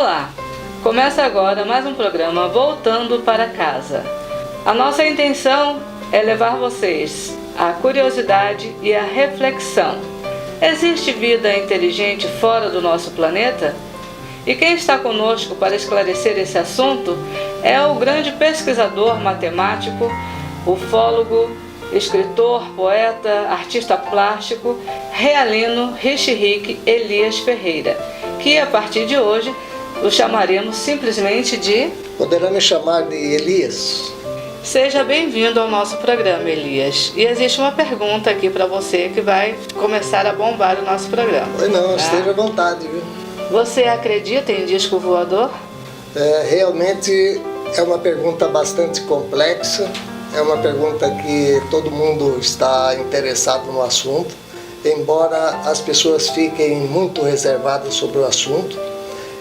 Olá! Começa agora mais um programa Voltando para Casa. A nossa intenção é levar vocês à curiosidade e à reflexão. Existe vida inteligente fora do nosso planeta? E quem está conosco para esclarecer esse assunto é o grande pesquisador matemático, ufólogo, escritor, poeta, artista plástico, realino Richerique Elias Ferreira, que a partir de hoje o chamaremos simplesmente de... Poderá me chamar de Elias. Seja bem-vindo ao nosso programa, Elias. E existe uma pergunta aqui para você que vai começar a bombar o nosso programa. Pois não, esteja à vontade, viu? Você acredita em disco voador? Realmente é uma pergunta bastante complexa. É uma pergunta que todo mundo está interessado no assunto, embora as pessoas fiquem muito reservadas sobre o assunto.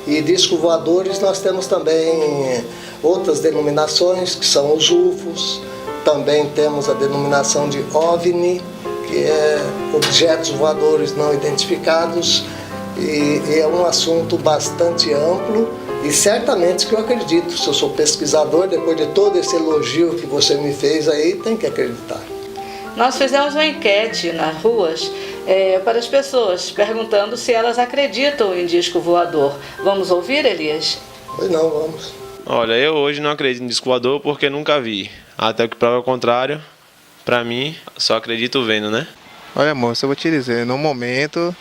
E discos voadores nós temos também outras denominações, que são os UFOs. Também temos a denominação de OVNI, que é objetos voadores não identificados. E é um assunto bastante amplo e certamente que eu acredito. Se eu sou pesquisador, depois de todo esse elogio que você me fez aí, tem que acreditar. Nós fizemos uma enquete nas ruas para as pessoas, perguntando se elas acreditam em disco voador. Vamos ouvir, Elias? Pois não, vamos. Olha, eu hoje não acredito em disco voador porque nunca vi. Até que prova o contrário, pra mim, só acredito vendo, né? Olha, moça, eu vou te dizer, no momento,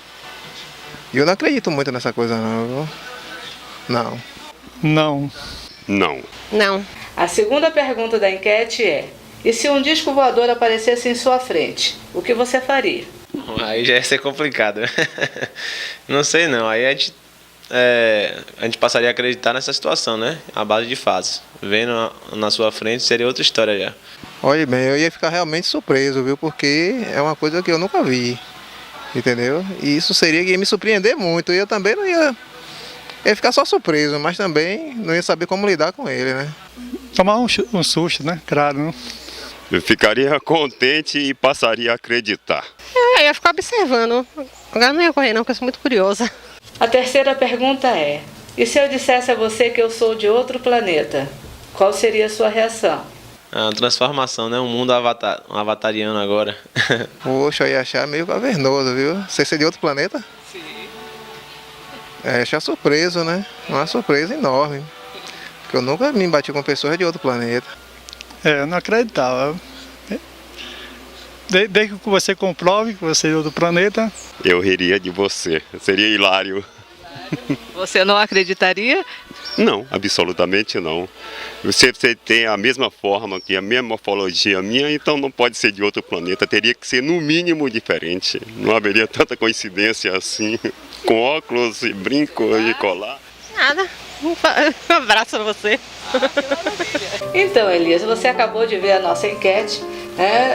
eu não acredito muito nessa coisa não, viu? Não. Não. Não. Não. A segunda pergunta da enquete é: e se um disco voador aparecesse em sua frente, o que você faria? Aí já ia ser complicado. Não sei não, aí a gente passaria a acreditar nessa situação, né? A base de fatos. Vendo na sua frente seria outra história já. Olha bem, eu ia ficar realmente surpreso, viu? Porque é uma coisa que eu nunca vi, entendeu? E isso ia me surpreender muito, e eu também não ia ficar só surpreso, mas também não ia saber como lidar com ele, né? Tomar um susto, né? Claro, né? Eu ficaria contente e passaria a acreditar. Eu ia ficar observando. Agora não ia correr não, porque eu sou muito curiosa. A terceira pergunta é: e se eu dissesse a você que eu sou de outro planeta, qual seria a sua reação? A transformação, né? Um mundo avatariano agora. Poxa, eu ia achar meio cavernoso, viu? Você ser de outro planeta? Sim. É, achar surpreso, né? Uma surpresa enorme. Porque eu nunca me bati com pessoas de outro planeta. Eu não acreditava. Desde que você comprove que você é de outro planeta. Eu riria de você. Seria hilário. Você não acreditaria? Não, absolutamente não. Você tem a mesma forma, a mesma morfologia minha, então não pode ser de outro planeta. Teria que ser no mínimo diferente. Não haveria tanta coincidência assim. Com óculos e brinco e colar. Nada. Um abraço pra você. Então, Elias, você acabou de ver a nossa enquete.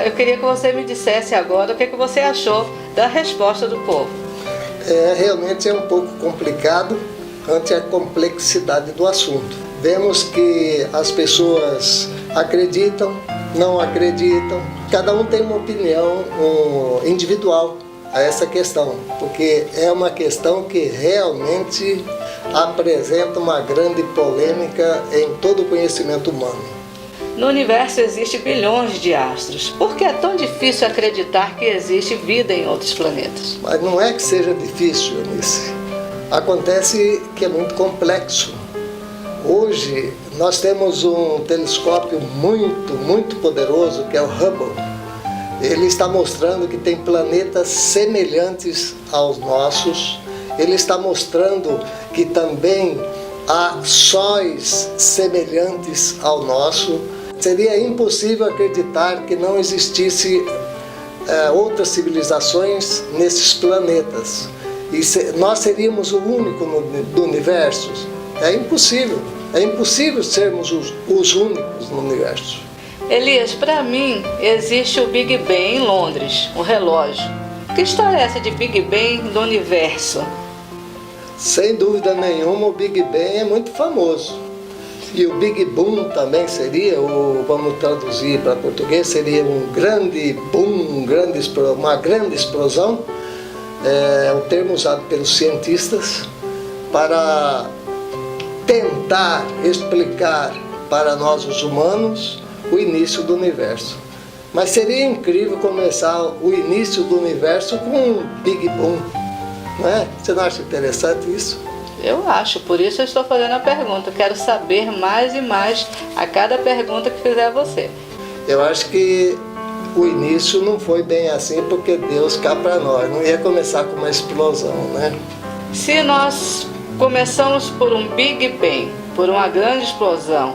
Eu queria que você me dissesse agora o que você achou da resposta do povo. Realmente é um pouco complicado ante a complexidade do assunto. Vemos que as pessoas acreditam, não acreditam. Cada um tem uma opinião individual a essa questão, porque é uma questão que realmente apresenta uma grande polêmica em todo o conhecimento humano. No universo existem bilhões de astros. Por que é tão difícil acreditar que existe vida em outros planetas? Mas não é que seja difícil, Eunice. Acontece que é muito complexo. Hoje nós temos um telescópio muito poderoso, que é o Hubble. Ele está mostrando que tem planetas semelhantes aos nossos. Ele está mostrando que também há sóis semelhantes ao nosso. Seria impossível acreditar que não existisse outras civilizações nesses planetas. E nós seríamos o único do universo? É impossível sermos os únicos no universo. Elias, para mim, existe o Big Bang em Londres, um relógio. Que história é essa de Big Bang do universo? Sem dúvida nenhuma, o Big Bang é muito famoso. E o Big Boom também seria, ou vamos traduzir para português, seria um grande boom, uma grande explosão. É o termo usado pelos cientistas para tentar explicar para nós os humanos o início do universo. Mas seria incrível começar o início do universo com um Big Boom, não é? Você não acha interessante isso? Eu acho, por isso eu estou fazendo a pergunta. Quero saber mais e mais a cada pergunta que fizer a você. Eu acho que o início não foi bem assim, porque Deus cá para nós. Não ia começar com uma explosão, né? Se nós começamos por um Big Bang, por uma grande explosão,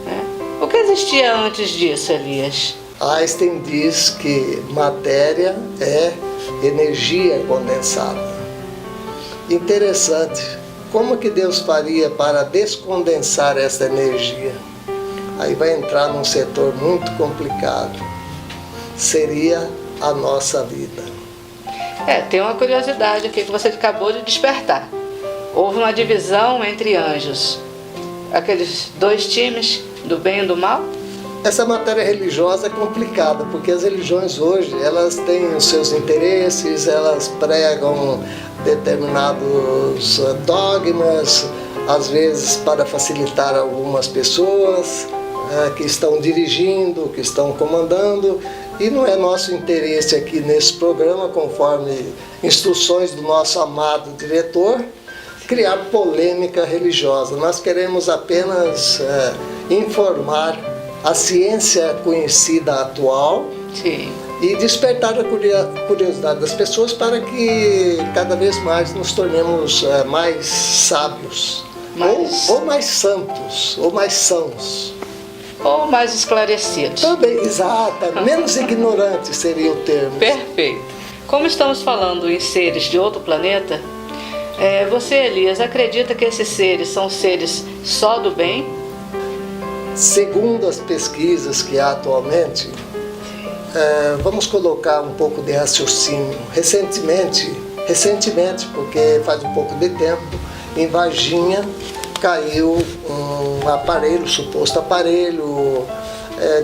né? O que existia antes disso, Elias? Einstein diz que matéria é energia condensada. Interessante. Como que Deus faria para descondensar essa energia? Aí vai entrar num setor muito complicado. Seria a nossa vida. Tem uma curiosidade aqui que você acabou de despertar. Houve uma divisão entre anjos. Aqueles dois times, do bem e do mal? Essa matéria religiosa é complicada, porque as religiões hoje, elas têm os seus interesses, elas pregam determinados dogmas, às vezes para facilitar algumas pessoas que estão dirigindo, que estão comandando, e não é nosso interesse aqui nesse programa, conforme instruções do nosso amado diretor, criar polêmica religiosa. Nós queremos apenas informar a ciência conhecida atual. Sim. E despertar a curiosidade das pessoas para que cada vez mais nos tornemos mais sábios, ou mais santos, ou mais sãos. Ou mais esclarecidos. Também, exato, menos ignorante seria o termo. Perfeito. Como estamos falando em seres de outro planeta, você, Elias, acredita que esses seres são seres só do bem? Segundo as pesquisas que há atualmente, vamos colocar um pouco de raciocínio. Recentemente, porque faz um pouco de tempo, em Varginha caiu um aparelho, suposto aparelho,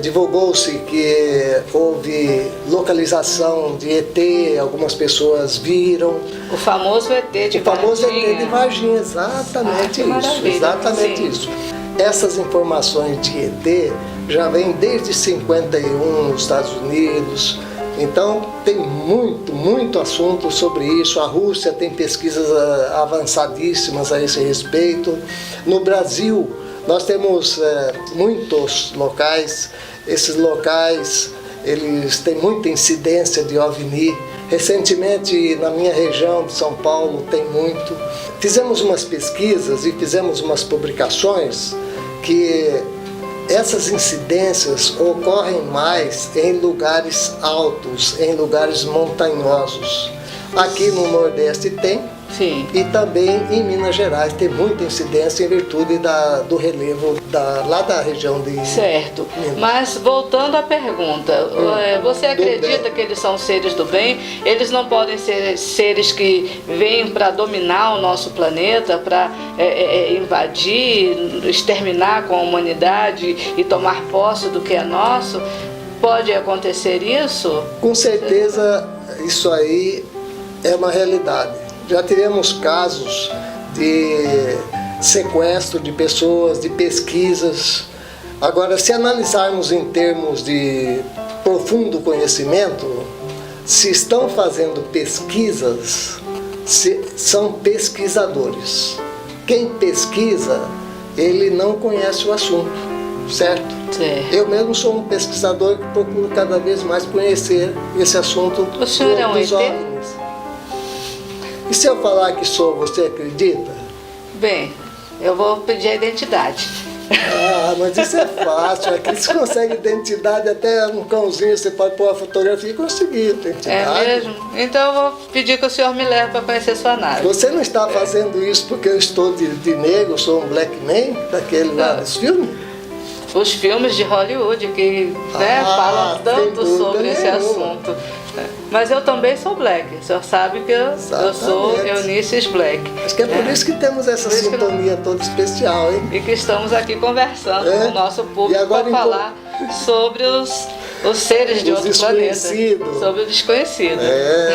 divulgou-se que houve localização de ET, algumas pessoas viram. O famoso ET de Varginha. O famoso ET de Varginha, exatamente isso, exatamente isso. Essas informações de ET já vêm desde 51 nos Estados Unidos, então tem muito assunto sobre isso. A Rússia tem pesquisas avançadíssimas a esse respeito. No Brasil, nós temos muitos locais, esses locais eles têm muita incidência de OVNI. Recentemente, na minha região de São Paulo, tem muito. Fizemos umas pesquisas e fizemos umas publicações que essas incidências ocorrem mais em lugares altos, em lugares montanhosos. Aqui no Nordeste tem. Sim. E também em Minas Gerais tem muita incidência em virtude do relevo lá da região de Certo. Minas. Mas voltando à pergunta, você acredita que eles são seres do bem? Eles não podem ser seres que vêm para dominar o nosso planeta, para invadir, exterminar com a humanidade e tomar posse do que é nosso? Pode acontecer isso? Com certeza isso aí é uma realidade. Já tivemos casos de sequestro de pessoas, de pesquisas. Agora, se analisarmos em termos de profundo conhecimento, se estão fazendo pesquisas, são pesquisadores. Quem pesquisa, ele não conhece o assunto, certo? Certo. Eu mesmo sou um pesquisador que procuro cada vez mais conhecer esse assunto. O senhor é um ET? E se eu falar que sou, você acredita? Bem, eu vou pedir a identidade. Ah, mas isso é fácil. Aqui você consegue identidade, até um cãozinho você pode pôr a fotografia e conseguir identidade. É mesmo? Então eu vou pedir que o senhor me leve para conhecer sua nave. Você não está fazendo isso porque eu estou de negro, sou um black man, daquele lá dos filmes? Os filmes de Hollywood que falam tanto sobre esse assunto. Mas eu também sou black. O senhor sabe que eu sou Eunices Black. Acho que é por isso que temos essa sintonia toda especial, hein? E que estamos aqui conversando com o nosso público para falar sobre os seres de outro planeta. Sobre o desconhecido.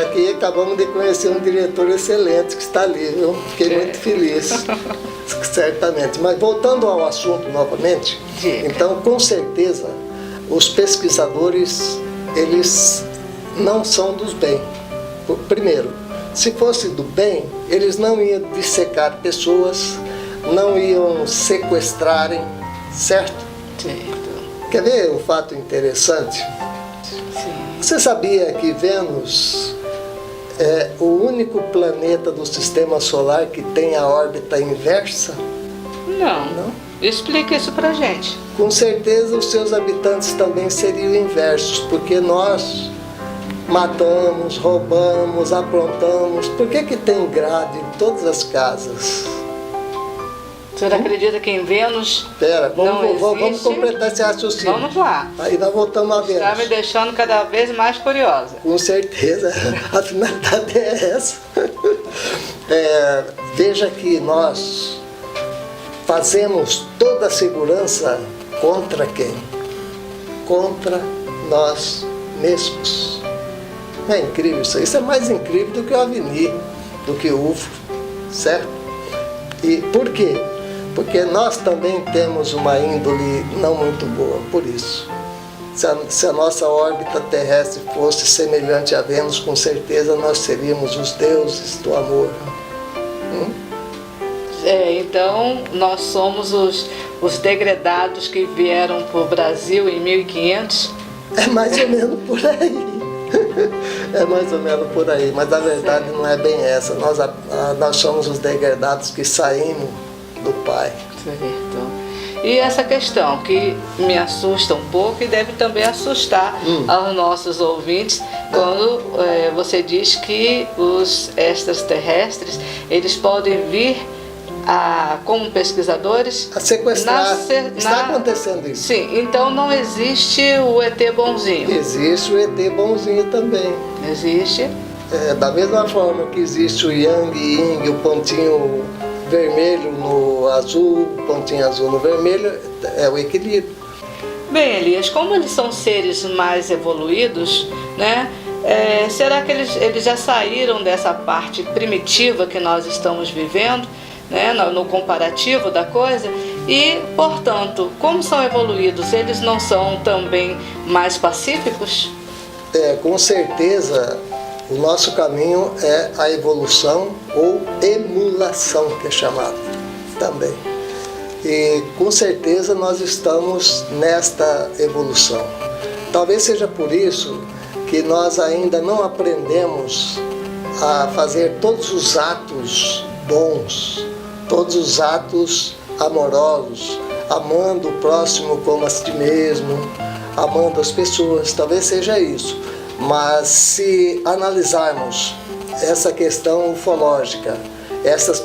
Aqui acabamos de conhecer um diretor excelente que está ali, viu? Fiquei muito feliz. Certamente. Mas voltando ao assunto novamente, Diga. então, com certeza, os pesquisadores, eles não são dos bem. Primeiro, se fosse do bem, eles não iam dissecar pessoas, não iam sequestrarem, certo? Certo. Quer ver um fato interessante? Sim. Você sabia que Vênus é o único planeta do sistema solar que tem a órbita inversa? Não. Explica isso pra gente. Com certeza os seus habitantes também seriam inversos, porque nós matamos, roubamos, aprontamos. Por que tem grade em todas as casas? O senhor acredita que em Vênus Espera, vamos existe? completar esse raciocínio. Vamos lá. Aí nós voltamos a Está me Vênus. deixando cada vez mais curiosa. Com certeza, a finalidade é essa. Veja que nós fazemos toda a segurança contra quem? Contra nós mesmos. Não é incrível isso? Isso é mais incrível do que o OVNI, do que o UFO, certo? E por quê? Porque nós também temos uma índole não muito boa, por isso. Se a nossa órbita terrestre fosse semelhante a Vênus, com certeza nós seríamos os deuses do amor. Então, nós somos os degredados que vieram para o Brasil em 1500. É mais ou menos por aí. É mais ou menos por aí, mas a verdade não é bem essa. Nós somos os degradados que saímos do Pai. Certo. E essa questão que me assusta um pouco e deve também assustar aos nossos ouvintes quando você diz que os extraterrestres, eles podem vir como pesquisadores A sequestrar. Está acontecendo isso. Sim, então não existe o ET bonzinho. Existe o ET bonzinho também. Existe. Da mesma forma que existe o Yang e Ying, o pontinho vermelho no azul, o pontinho azul no vermelho, é o equilíbrio. Bem, Elias, como eles são seres mais evoluídos, né? Será que eles já saíram dessa parte primitiva que nós estamos vivendo, né? No comparativo da coisa? E, portanto, como são evoluídos, eles não são também mais pacíficos? Com certeza, o nosso caminho é a evolução ou emulação, que é chamado também. E com certeza nós estamos nesta evolução. Talvez seja por isso que nós ainda não aprendemos a fazer todos os atos bons, todos os atos amorosos, amando o próximo como a si mesmo, amando as pessoas. Talvez seja isso. Mas se analisarmos essa questão ufológica, essas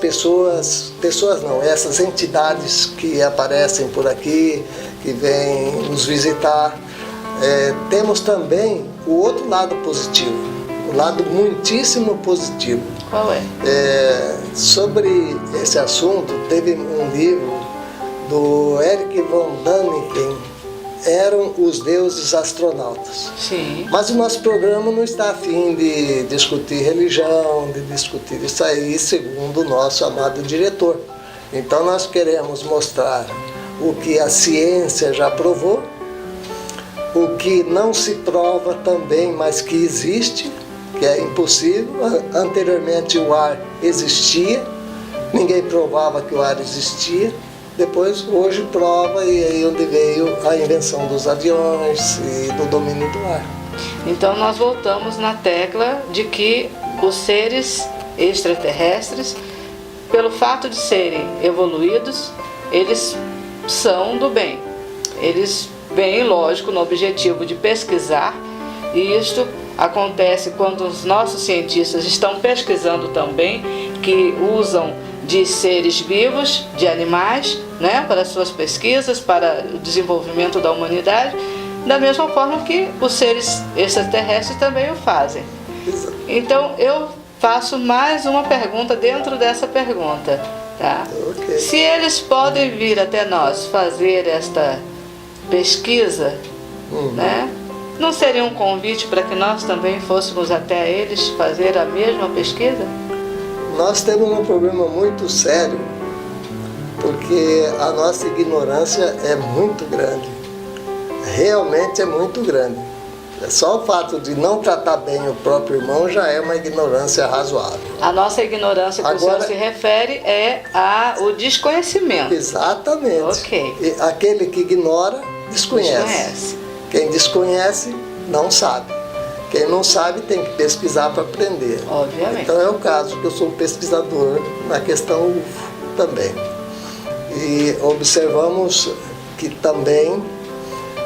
essas entidades que aparecem por aqui, que vêm nos visitar, temos também o outro lado positivo, o lado muitíssimo positivo. Qual é? Sobre esse assunto, teve um livro do Erich von Däniken, Eram os Deuses Astronautas. Sim. Mas o nosso programa não está a fim de discutir religião, de discutir isso aí, segundo o nosso amado diretor. Então nós queremos mostrar o que a ciência já provou, o que não se prova também, mas que existe, que é impossível. Anteriormente o ar existia, ninguém provava que o ar existia. Depois, hoje prova, e aí onde veio a invenção dos aviões e do domínio do ar. Então nós voltamos na tecla de que os seres extraterrestres, pelo fato de serem evoluídos, eles são do bem. Eles vêm, lógico, no objetivo de pesquisar, e isto acontece quando os nossos cientistas estão pesquisando também, que usam de seres vivos, de animais, né, para suas pesquisas, para o desenvolvimento da humanidade, da mesma forma que os seres extraterrestres também o fazem. Então eu faço mais uma pergunta dentro dessa pergunta, tá? Okay. Se eles podem vir até nós fazer esta pesquisa, né, não seria um convite para que nós também fôssemos até eles fazer a mesma pesquisa? Nós temos um problema muito sério porque a nossa ignorância é muito grande. Realmente é muito grande. Só o fato de não tratar bem o próprio irmão já é uma ignorância razoável. A nossa ignorância que Agora, o senhor se refere é o desconhecimento. Exatamente. Ok. E aquele que ignora, desconhece. Quem desconhece, não sabe. Quem não sabe tem que pesquisar para aprender. Obviamente. Então é o caso que eu sou um pesquisador na questão UFO também. E observamos que também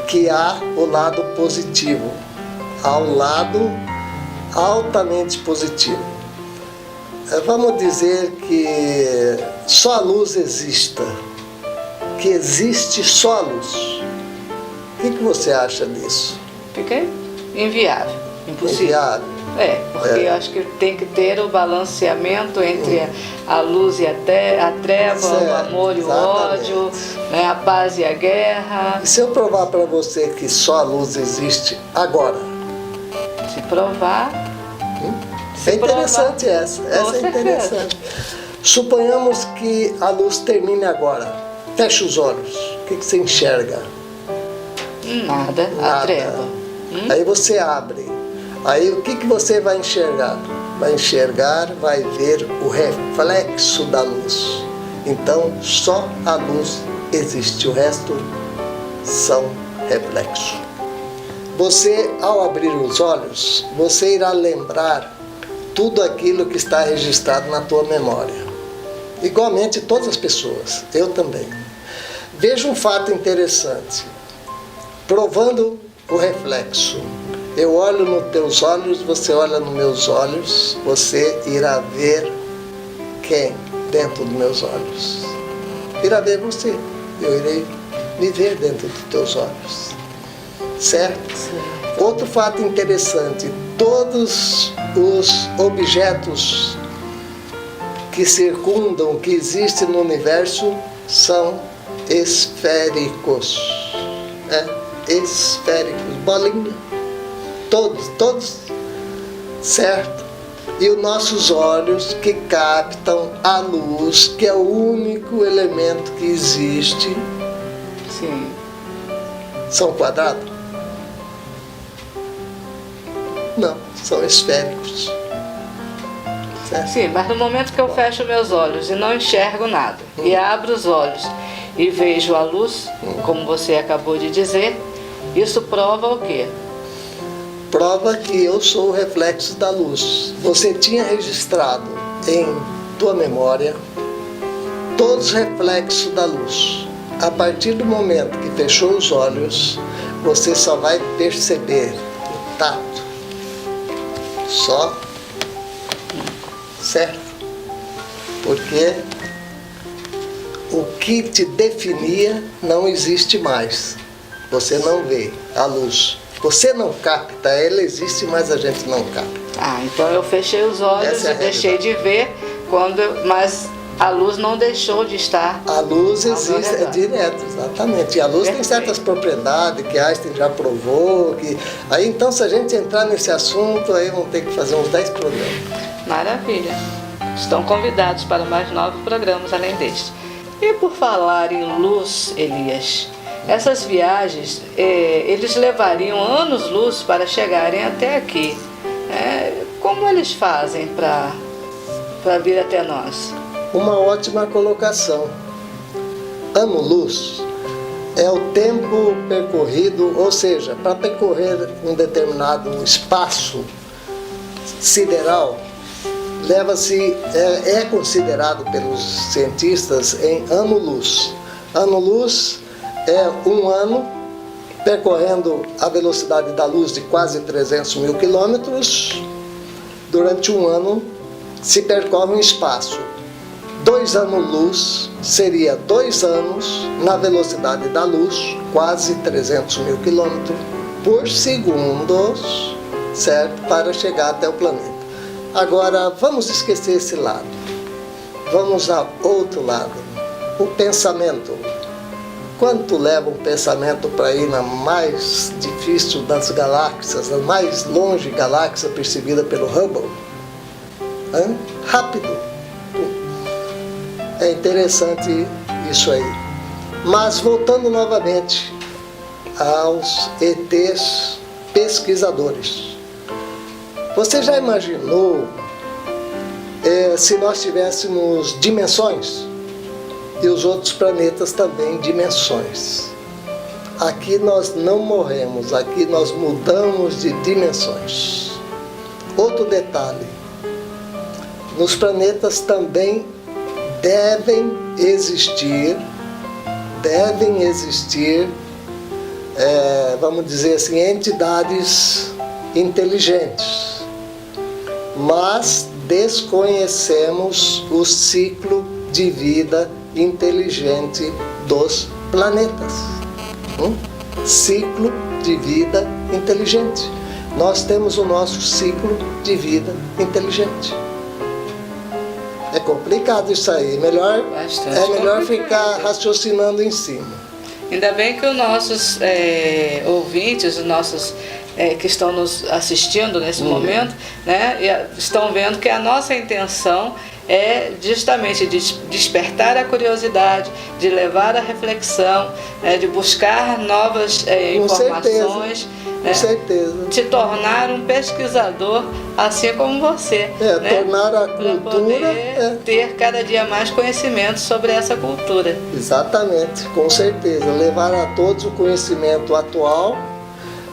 que há o lado positivo, há um lado altamente positivo. Vamos dizer que só a luz exista, que existe só a luz. O que você acha disso? Fica inviável, impossível. Inviável. Porque eu acho que tem que ter o balanceamento entre a luz e a treva, Certo, o amor e o exatamente. ódio, né, a paz e a guerra. E se eu provar para você que só a luz existe agora? Se provar. É interessante provar, essa. com Essa é certeza. interessante. Suponhamos que a luz termine agora. Fecha os olhos. O que você enxerga? Nada, a Nada. treva. Aí você abre. Aí o que você vai enxergar? Vai enxergar, vai ver o reflexo da luz. Então só a luz existe, o resto são reflexos. Você, ao abrir os olhos, você irá lembrar tudo aquilo que está registrado na tua memória. Igualmente todas as pessoas, eu também. Veja um fato interessante. Provando o reflexo. Eu olho nos teus olhos, você olha nos meus olhos, você irá ver quem dentro dos meus olhos? Irá ver você. Eu irei me ver dentro dos teus olhos. Certo? Outro fato interessante, todos os objetos que circundam, que existem no universo, são esféricos. Esféricos, bolinha. Todos, certo? E os nossos olhos que captam a luz, que é o único elemento que existe, Sim. são quadrados? Não, são esféricos. Certo? Sim, mas no momento que eu fecho meus olhos e não enxergo nada, e abro os olhos e vejo a luz, como você acabou de dizer, isso prova o quê? Prova que eu sou o reflexo da luz. Você tinha registrado em tua memória todos os reflexos da luz. A partir do momento que fechou os olhos, você só vai perceber o tato. Só. Certo? Porque o que te definia não existe mais. Você não vê a luz. Você não capta, ela existe, mas a gente não capta. Então eu fechei os olhos Essa é a e deixei de ver, mas a luz não deixou de estar. A luz ao meu existe, é redor. direto, exatamente. E a luz tem Perfeito. certas propriedades que Einstein já provou. Aí então, se a gente entrar nesse assunto, aí vamos ter que fazer uns 10 programas. Maravilha. Estão convidados para mais 9 programas além deste. E por falar em luz, Elias, essas viagens, eles levariam anos-luz para chegarem até aqui. Como eles fazem para vir até nós? Uma ótima colocação. Ano-luz é o tempo percorrido, ou seja, para percorrer um determinado espaço sideral, leva-se, é considerado pelos cientistas em ano-luz. Ano-luz é um ano percorrendo a velocidade da luz de quase 300 mil quilômetros. Durante um ano se percorre um espaço. 2 anos-luz seria 2 anos na velocidade da luz, quase 300 mil quilômetros por segundo, certo? Para chegar até o planeta. Agora, vamos esquecer esse lado. Vamos ao outro lado. O pensamento. Quanto leva um pensamento para ir na mais difícil das galáxias, a mais longe galáxia percebida pelo Hubble? Rápido. É interessante isso aí. Mas voltando novamente aos ETs pesquisadores. Você já imaginou se nós tivéssemos dimensões e os outros planetas também dimensões? Aqui nós não morremos, aqui nós mudamos de dimensões. Outro detalhe, nos planetas também devem existir, vamos dizer assim, entidades inteligentes, mas desconhecemos o ciclo de vida inteligente dos planetas. Ciclo de vida inteligente. Nós temos o nosso ciclo de vida inteligente. É complicado isso aí, é melhor ficar raciocinando em cima. Ainda bem que os nossos ouvintes, os nossos que estão nos assistindo nesse momento, né, estão vendo que a nossa intenção é justamente de despertar a curiosidade, de levar a reflexão, de buscar novas informações, com certeza. Se tornar um pesquisador assim como você. Tornar a cultura... ter cada dia mais conhecimento sobre essa cultura. Exatamente, com certeza. Levar a todos o conhecimento atual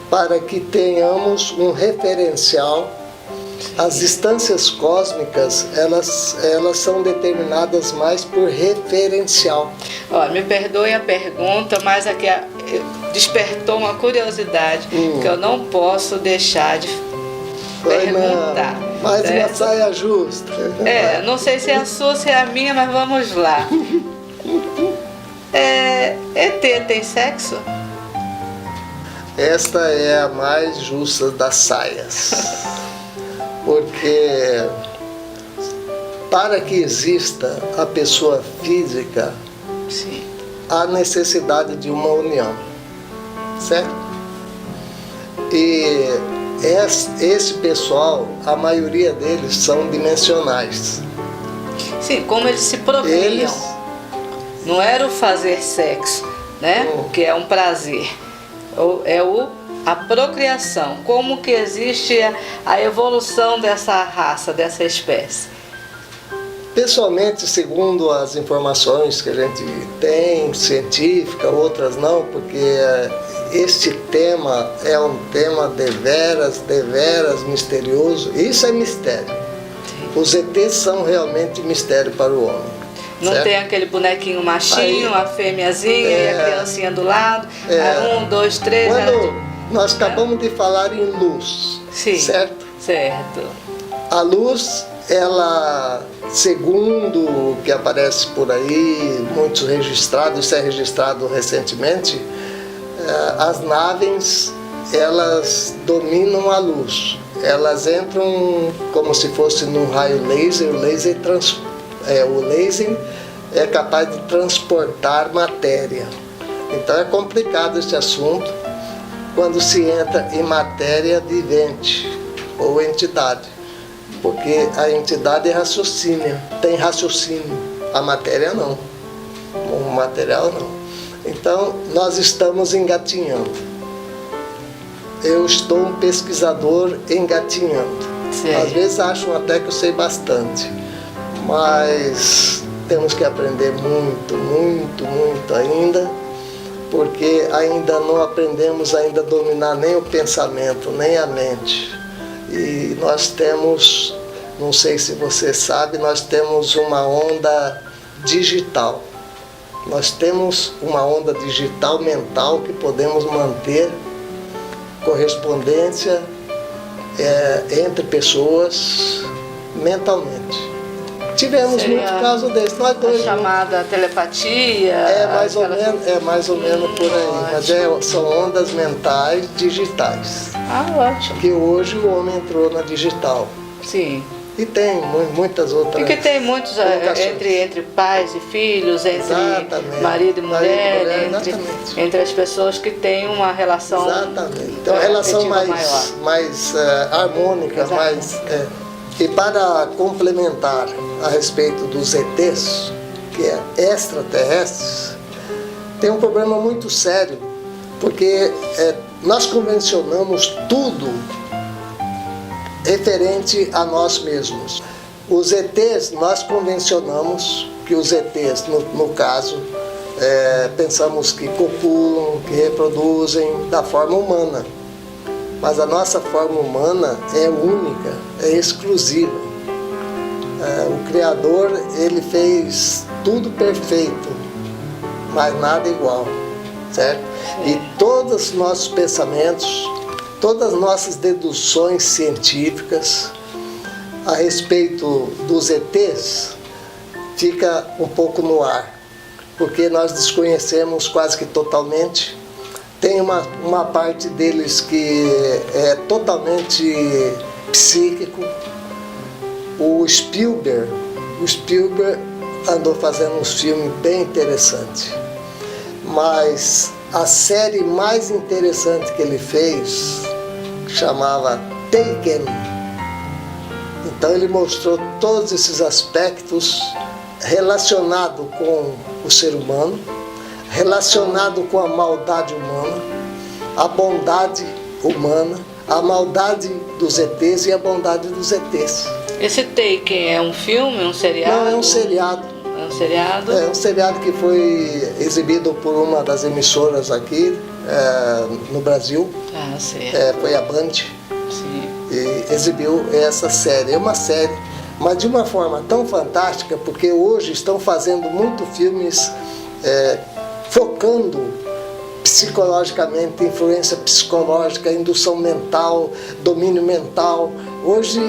para que tenhamos um referencial. As distâncias cósmicas, elas são determinadas mais por referencial. Me perdoe a pergunta, mas aqui despertou uma curiosidade que eu não posso deixar de perguntar. Mais uma saia justa. Não sei se é a sua, se é a minha, mas vamos lá. ET tem sexo? Esta é a mais justa das saias. Porque para que exista a pessoa física, sim, há necessidade de uma união, certo? E esse pessoal, a maioria deles são dimensionais. Sim, como eles se procriam. Não era o fazer sexo, né? Que é um prazer. A procriação, como que existe a evolução dessa raça, dessa espécie? Pessoalmente, segundo as informações que a gente tem, científica, outras não, porque este tema é um tema deveras misterioso. Isso é mistério. Sim. Os ETs são realmente mistério para o homem. Não certo? Tem aquele bonequinho machinho, a fêmeazinha e a criancinha do lado, 1, 2, 3... Nós acabamos de falar em luz, sim, certo? Certo. A luz, ela, segundo o que aparece por aí, muitos registrados, isso é registrado recentemente, as naves, elas dominam a luz. Elas entram como se fosse num raio laser, o laser é capaz de transportar matéria. Então é complicado esse assunto quando se entra em matéria vivente ou entidade, porque a entidade é raciocínio, tem raciocínio, a matéria não, o material não. Então nós estamos engatinhando. Eu estou um pesquisador engatinhando. Sim. Às vezes acham até que eu sei bastante, mas temos que aprender muito ainda, porque ainda não aprendemos a dominar nem o pensamento, nem a mente. E nós temos, não sei se você sabe, nós temos uma onda digital. Nós temos uma onda digital mental que podemos manter correspondência entre pessoas mentalmente. Tivemos muito caso desse, nós dois. A chamada telepatia. É mais ou menos por aí. Mas são ondas mentais digitais. Ótimo. Que hoje o homem entrou na digital. Sim. E tem muitas outras. Porque tem muitos entre pais e filhos, entre marido e mulher, entre as pessoas que têm uma relação. Exatamente. Então, relação mais harmônica, mais. E para complementar a respeito dos ETs, que é extraterrestres, tem um problema muito sério, porque nós convencionamos tudo referente a nós mesmos. Os ETs, nós convencionamos que os ETs, no caso, pensamos que copulam, que reproduzem da forma humana. Mas a nossa forma humana é única, é exclusiva. O Criador, ele fez tudo perfeito, mas nada igual, certo? E todos os nossos pensamentos, todas as nossas deduções científicas a respeito dos ETs fica um pouco no ar, porque nós desconhecemos quase que totalmente. Tem uma parte deles que é totalmente psíquico. O Spielberg andou fazendo uns filmes bem interessantes, mas a série mais interessante que ele fez chamava Taken. Então ele mostrou todos esses aspectos relacionados com o ser humano, relacionado com a maldade humana, a bondade humana, a maldade dos ETs e a bondade dos ETs. Esse Taken é um filme, um seriado? Não, é um seriado. É um seriado? É um seriado que foi exibido por uma das emissoras aqui no Brasil. Ah, certo. Foi a Band. Sim. E exibiu essa série. É uma série, mas de uma forma tão fantástica, porque hoje estão fazendo muito filmes focando psicologicamente, influência psicológica, indução mental, domínio mental. Hoje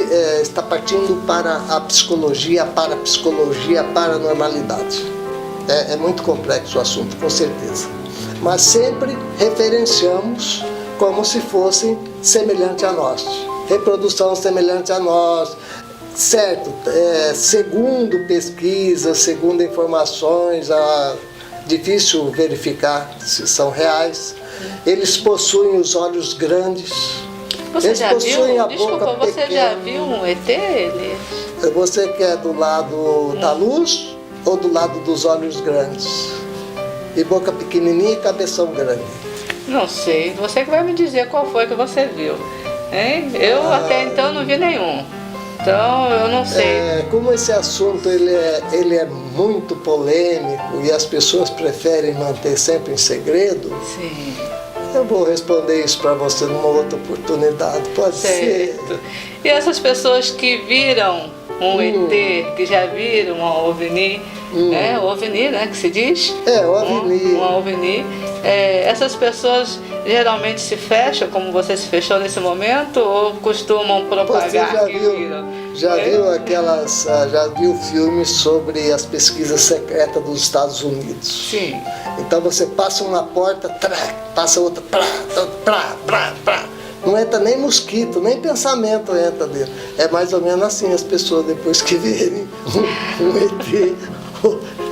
está partindo para a psicologia, para a psicologia, para a normalidade. É muito complexo o assunto, com certeza. Mas sempre referenciamos como se fosse semelhante a nós. Reprodução semelhante a nós, certo? Segundo pesquisas, segundo informações, difícil verificar se são reais. Eles possuem os olhos grandes. Você eles já possuem viu? a Desculpa, boca você pequena. já viu um ET? Você quer do lado da luz ou do lado dos olhos grandes? E boca pequenininha e cabeção grande? Não sei. Você que vai me dizer qual foi que você viu. Hein? Eu até então não vi nenhum. Então eu não sei. Como esse assunto ele é muito polêmico e as pessoas preferem manter sempre em segredo, Sim. eu vou responder isso para você numa outra oportunidade, pode ser. Certo. E essas pessoas que viram um ET, que já viram uma OVNI, OVNI, né, que se diz? OVNI. Um OVNI. Essas pessoas geralmente se fecham, como você se fechou nesse momento, ou costumam propagar que viram? Já viu filmes sobre as pesquisas secretas dos Estados Unidos? Sim. Então você passa uma porta, passa outra, não entra nem mosquito, nem pensamento entra dentro. É mais ou menos assim as pessoas depois que verem um ET.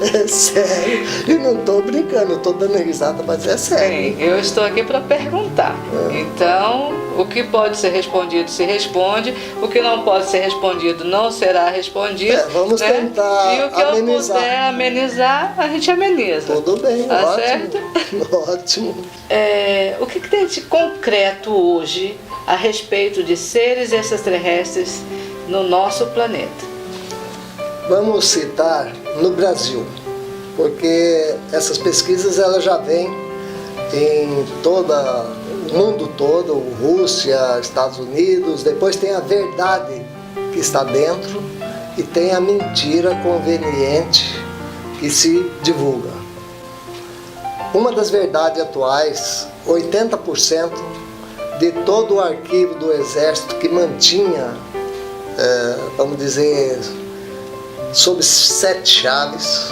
É sério, e não estou brincando, estou dando risada, mas é sério. Sim, eu estou aqui para perguntar. Então, o que pode ser respondido se responde, o que não pode ser respondido não será respondido. Vamos tentar e o que amenizar. eu puder amenizar, a gente ameniza. Tudo bem, tá ótimo. Certo? Ótimo. O que tem de concreto hoje a respeito de seres extraterrestres no nosso planeta? Vamos citar no Brasil, porque essas pesquisas elas já vêm em todo o mundo todo, Rússia, Estados Unidos, depois tem a verdade que está dentro e tem a mentira conveniente que se divulga. Uma das verdades atuais, 80% de todo o arquivo do Exército que mantinha, vamos dizer, sob 7 chaves,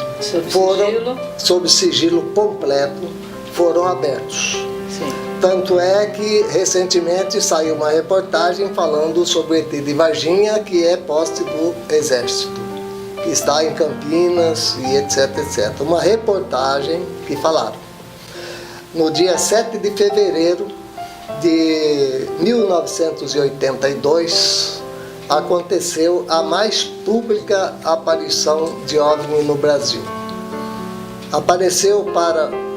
sob sigilo completo, foram abertos. Sim. Tanto é que recentemente saiu uma reportagem falando sobre o ET de Varginha, que é poste do Exército, que está em Campinas e etc, etc. Uma reportagem que falaram. No dia 7 de fevereiro de 1982, aconteceu a mais pública aparição de OVNI no Brasil.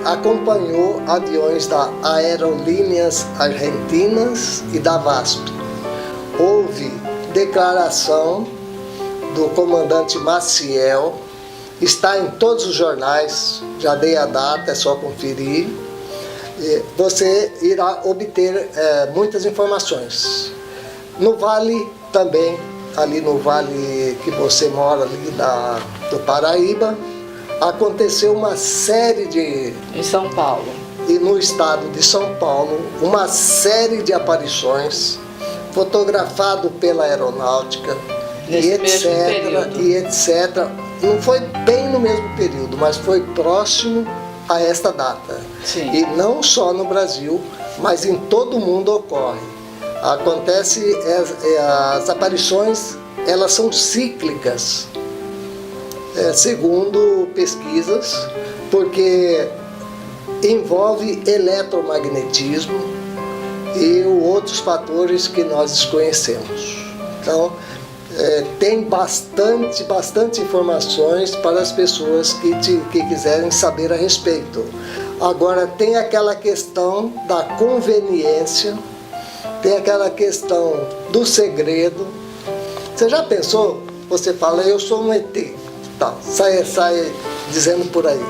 acompanhou aviões da Aerolíneas Argentinas e da VASP. Houve declaração do comandante Maciel, está em todos os jornais, já dei a data, é só conferir. Você irá obter muitas informações. No Vale também, ali no Vale que você mora, ali do Paraíba, aconteceu uma série de... Em São Paulo. E no estado de São Paulo, uma série de aparições, fotografado pela aeronáutica, Nesse e mesmo período. etc. Não foi bem no mesmo período, mas foi próximo a esta data. Sim. E não só no Brasil, mas em todo o mundo ocorre. Acontece, as aparições, elas são cíclicas, segundo pesquisas, porque envolve eletromagnetismo e outros fatores que nós desconhecemos. Então, tem bastante informações para as pessoas que quiserem saber a respeito. Agora, tem aquela questão da conveniência, tem aquela questão do segredo. Você já pensou? Você fala, eu sou um ET, tá, sai dizendo por aí.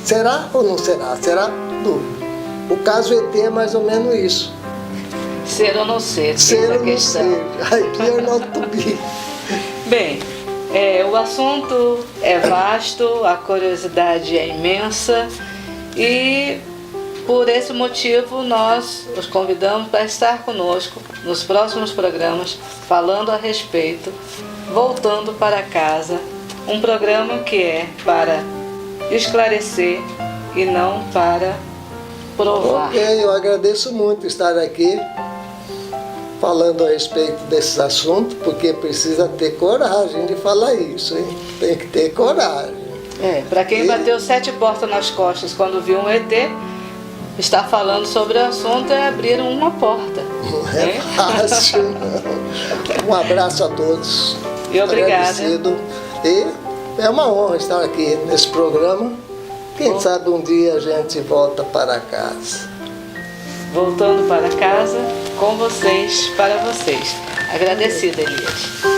Será ou não será? Será? Dúvida. O caso ET é mais ou menos isso. Ser ou não ser, Ser a ou não questão. ser. I appear not to be. Bem, o assunto é vasto, a curiosidade é imensa e por esse motivo nós os convidamos para estar conosco nos próximos programas falando a respeito, voltando para casa, um programa que é para esclarecer e não para provar. Ok, eu agradeço muito estar aqui falando a respeito desses assuntos, porque precisa ter coragem de falar isso, hein? Tem que ter coragem. Para quem bateu 7 portas nas costas quando viu um ET, estar falando sobre o assunto é abrir uma porta. Não é fácil, não. Um abraço a todos. E obrigada. Agradecido. E é uma honra estar aqui nesse programa. Quem sabe um dia a gente volta para casa. Voltando para casa, com vocês, para vocês. Agradecida, Elias.